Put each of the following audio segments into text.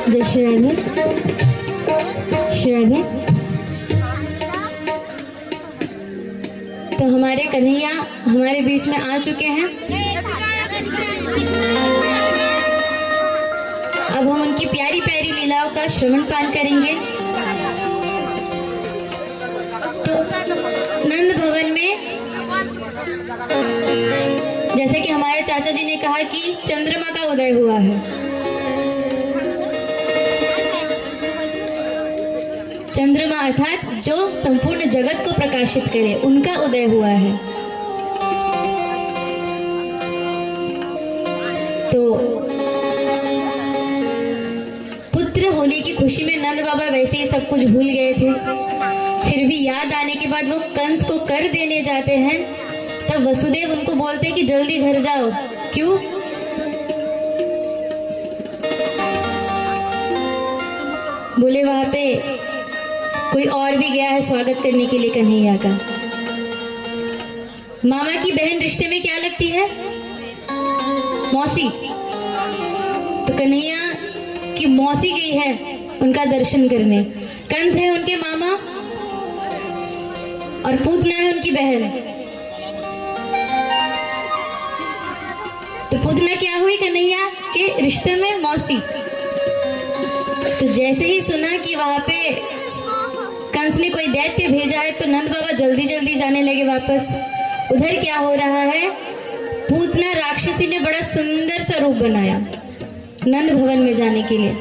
जय श्री राधे। श्री राधे। तो हमारे कन्हैया हमारे बीच में आ चुके हैं। अब हम उनकी प्यारी प्यारी लीलाओं का श्रवण पान करेंगे। तो नंद भवन में जैसे कि हमारे चाचा जी ने कहा कि चंद्रमा का उदय हुआ है। चंद्रमा अर्थात जो संपूर्ण जगत को प्रकाशित करे, उनका उदय हुआ है। तो पुत्र होने की खुशी में नंद बाबा वैसे ही सब कुछ भूल गए थे। फिर भी याद आने के बाद वो कंस को कर देने जाते हैं। तब वसुदेव उनको बोलते हैं कि जल्दी घर जाओ। क्यों? बोले वहां पे कोई और भी गया है स्वागत करने के लिए कन्हैया का। मामा की बहन रिश्ते में क्या लगती है? मौसी। तो कन्हैया की मौसी गई है उनका दर्शन करने। कंस है उनके मामा और पूतना है उनकी बहन। तो पूतना क्या हुई? कन्हैया के रिश्ते में मौसी। तो जैसे ही सुना कि वहां पे कंस ने कोई दैत्य भेजा है, तो नंद बाबा जल्दी जल्दी जाने लगे वापस। उधर क्या हो रहा है? पूतना राक्षसी ने बड़ा सुंदर सा रूप बनाया नंद भवन में जाने के लिए।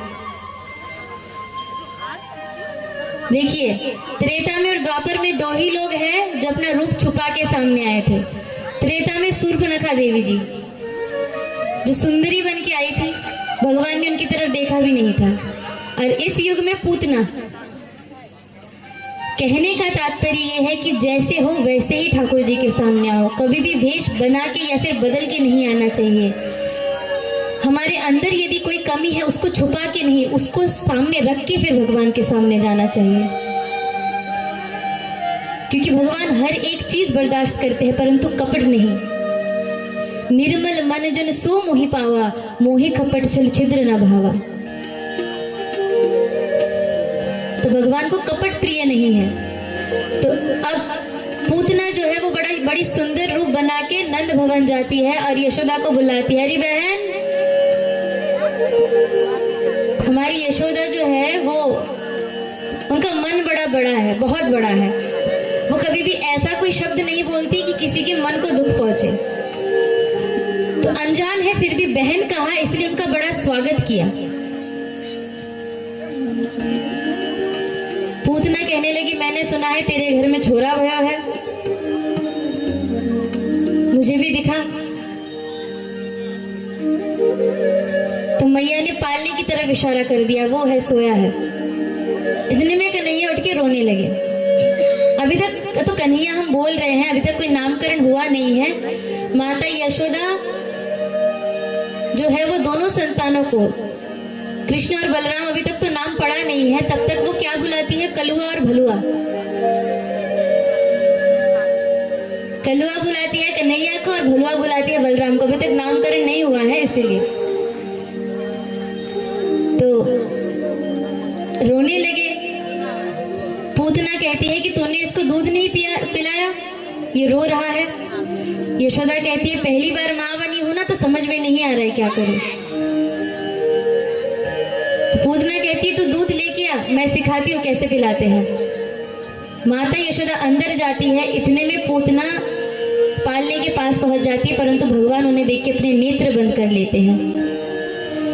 देखिए, त्रेता में और द्वापर में दो ही लोग हैं जो अपना रूप छुपा के सामने आए थे। त्रेता में शूर्पणखा देवी जी जो सुंदरी बन के आई थी, भगवान ने उनकी तरफ देखा भी नहीं था। और इस युग में पूतना। कहने का तात्पर्य यह है कि जैसे हो वैसे ही ठाकुर जी के सामने आओ। कभी भी भेष बना के या फिर बदल के नहीं आना चाहिए। हमारे अंदर यदि कोई कमी है उसको छुपा के नहीं, उसको सामने रख के फिर भगवान के सामने जाना चाहिए। क्योंकि भगवान हर एक चीज बर्दाश्त करते हैं परंतु कपट नहीं। निर्मल मन जन सो मोहि पावा, मोहि कपट छल छिद्र न भावा। तो भगवान को कपट प्रिय नहीं है। तो अब पूतना जो है वो बड़ी सुंदर रूप बना के नंद भवन जाती है और यशोदा को बुलाती है। अरे बहन, हमारी यशोदा जो है वो, उनका मन बड़ा बड़ा है, बहुत बड़ा है। वो कभी भी ऐसा कोई शब्द नहीं बोलती कि किसी के मन को दुख पहुंचे। तो अनजान है फिर भी बहन कहा, इसलिए उनका बड़ा स्वागत किया। पूतना कहने लगी, मैंने सुना है तेरे घर में छोरा भया है, मुझे भी दिखा। तो मैया ने पालने की तरफ इशारा कर दिया, वो है सोया है। इतने में कन्हैया उठ के रोने लगे। अभी तक तो कन्हैया हम बोल रहे हैं, अभी तक कोई नामकरण हुआ नहीं है। माता यशोदा जो है वो दोनों संतानों को, कृष्ण और बलराम, अभी तक तो नाम पड़ा नहीं है, तब तक वो क्या बुलाती है? कलुआ और भलुआ। कलुआ बुलाती है कन्हैया को और भलुआ बुलाती है बलराम को। अभी तक नामकरण नहीं हुआ है इसीलिए। तो रोने लगे। पूतना कहती है कि तूने इसको दूध नहीं पिलाया, ये रो रहा है। यशोदा कहती है पहली बार माँ बनी हूं ना, तो समझ में नहीं आ रहा है क्या करूं। पूतना कहती है तू दूध लेके आ, मैं सिखाती हूँ कैसे पिलाते हैं। माता यशोदा अंदर जाती है। इतने में पूतना पालने के पास पहुंच जाती है, परंतु भगवान उन्हें देख के अपने नेत्र बंद कर लेते हैं।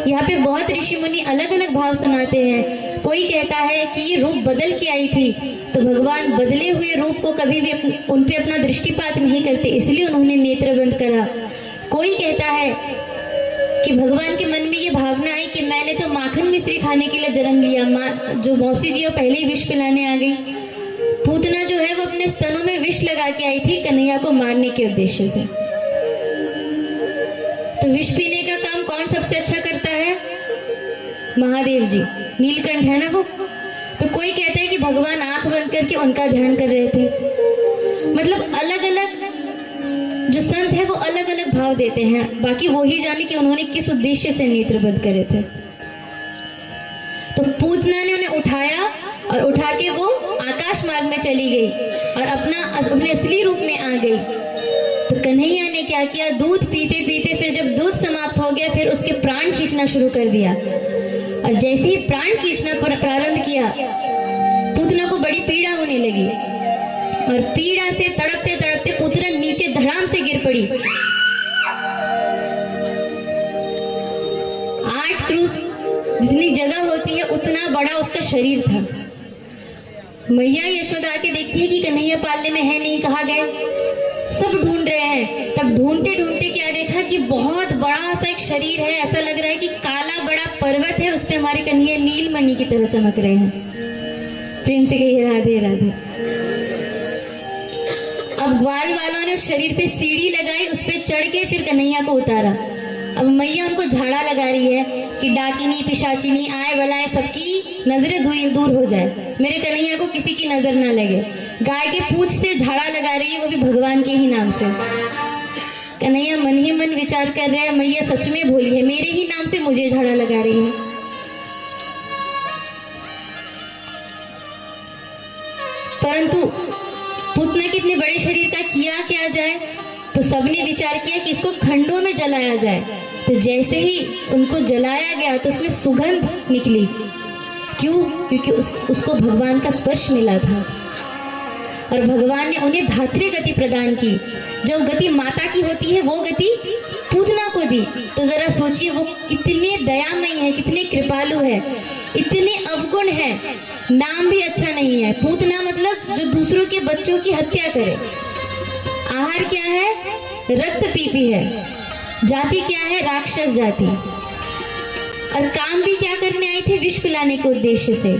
यहाँ पे बहुत ऋषि मुनि अलग अलग भाव सुनाते हैं। कोई कहता है कि ये रूप बदल के आई थी, तो भगवान बदले हुए रूप को कभी भी उन पे अपना दृष्टिपात नहीं करते, इसलिए उन्होंने नेत्र बंद करा। कोई कहता है कि भगवान के मन में ये भावना आई कि मैंने तो माखन मिश्री खाने के लिए जन्म लिया। जो मौसी जी वो पहले ही विष पिलाने आ गई। पूतना जो है वो अपने स्तनों में विष लगा के आई थी कन्हैया को मारने के उद्देश्य से। तो विष पीने का काम कौन सबसे अच्छा करता है? महादेव जी, नीलकंठ है ना वो। तो कोई कहता है कि भगवान आंख बंद करके उनका ध्यान कर रहे थे। मतलब अलग अलग जो संत है वो अलग अलग भाव देते हैं, बाकी वो ही जाने कि उन्होंने किस उद्देश्य से नेत्रबद्ध करे थे। तो पूतना ने उन्हें उठाया और उठा के वो आकाश मार्ग में चली गई और अपने असली रूप में आ गई। तो कन्हैया ने क्या किया, दूध पीते पीते फिर जब दूध समाप्त हो गया फिर उसके प्राण खींचना शुरू कर दिया। और जैसे ही प्राण खींचना प्रारंभ किया, पूतना को बड़ी पीड़ा होने लगी और पीड़ा से तड़पते तड़पते पूतना नीचे धड़ाम से गिर पड़ी। 8 क्रूस जितनी जगह होती है उतना बड़ा उसका शरीर था। मैया यशोदा के देखती है कि कन्हैया पालने में है नहीं, कहाँ गए, सब ढूंढ रहे हैं। तब ढूंढते ढूंढते क्या देखा कि बहुत बड़ा सा एक शरीर है, ऐसा लग रहा है कि काला बड़ा पर्वत है, उस पे हमारे कन्हैया नीलमणि की तरह चमक रहे हैं। प्रेम से कहिए राधे राधे। अब ग्वाल वालों ने शरीर पे सीढ़ी लगाई, उस पे चढ़ के फिर कन्हैया को उतारा। अब मैया उनको झाड़ा लगा रही है कि डाकिनी पिशाचिनी आए बलाए सबकी नजरें दूर हो जाए, मेरे कन्हैया को किसी की नजर ना लगे। गाय के पूंछ से झाड़ा लगा रही है, वो भी भगवान के ही नाम से। कन्हैया मन ही मन विचार कर रहे हैं, मैया सच में भोली है, मेरे ही नाम से मुझे झाड़ा लगा रही है। परंतु पूतना के इतने बड़े शरीर का किया क्या जाए, तो सबने विचार किया कि इसको खंडों में जलाया जाए। तो जैसे ही उनको जलाया गया तो उसमें सुगंध निकली। क्यों? क्योंकि उसको भगवान का स्पर्श मिला था और भगवान ने उन्हें धात्री गति प्रदान की। जो गति माता की होती है वो गति पूतना को दी। तो जरा सोचिए वो कितने दयामयी है, कितने कृपालु है, इतने अवगुण है। नाम भी अच्छा नहीं है, पूतना मतलब जो दूसरों के बच्चों की हत्या करे। आहार क्या है? रक्त पीती है। जाति क्या है? राक्षस जाति। और काम भी क्या करने आए थे? विष पिलाने के उद्देश्य से।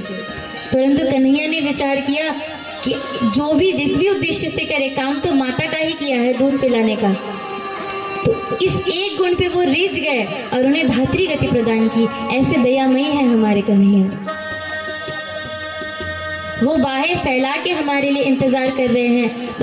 परंतु कन्हैया ने विचार किया कि जो भी जिस भी उद्देश्य से करे काम तो माता का ही किया है, दूध पिलाने का। तो इस एक गुण पे वो रिझ गए और उन्हें धात्री गति प्रदान की। ऐसे दयामयी है हमारे कन्हैया। वो बाहें फैला के हमारे लिए इंतजार कर रहे हैं।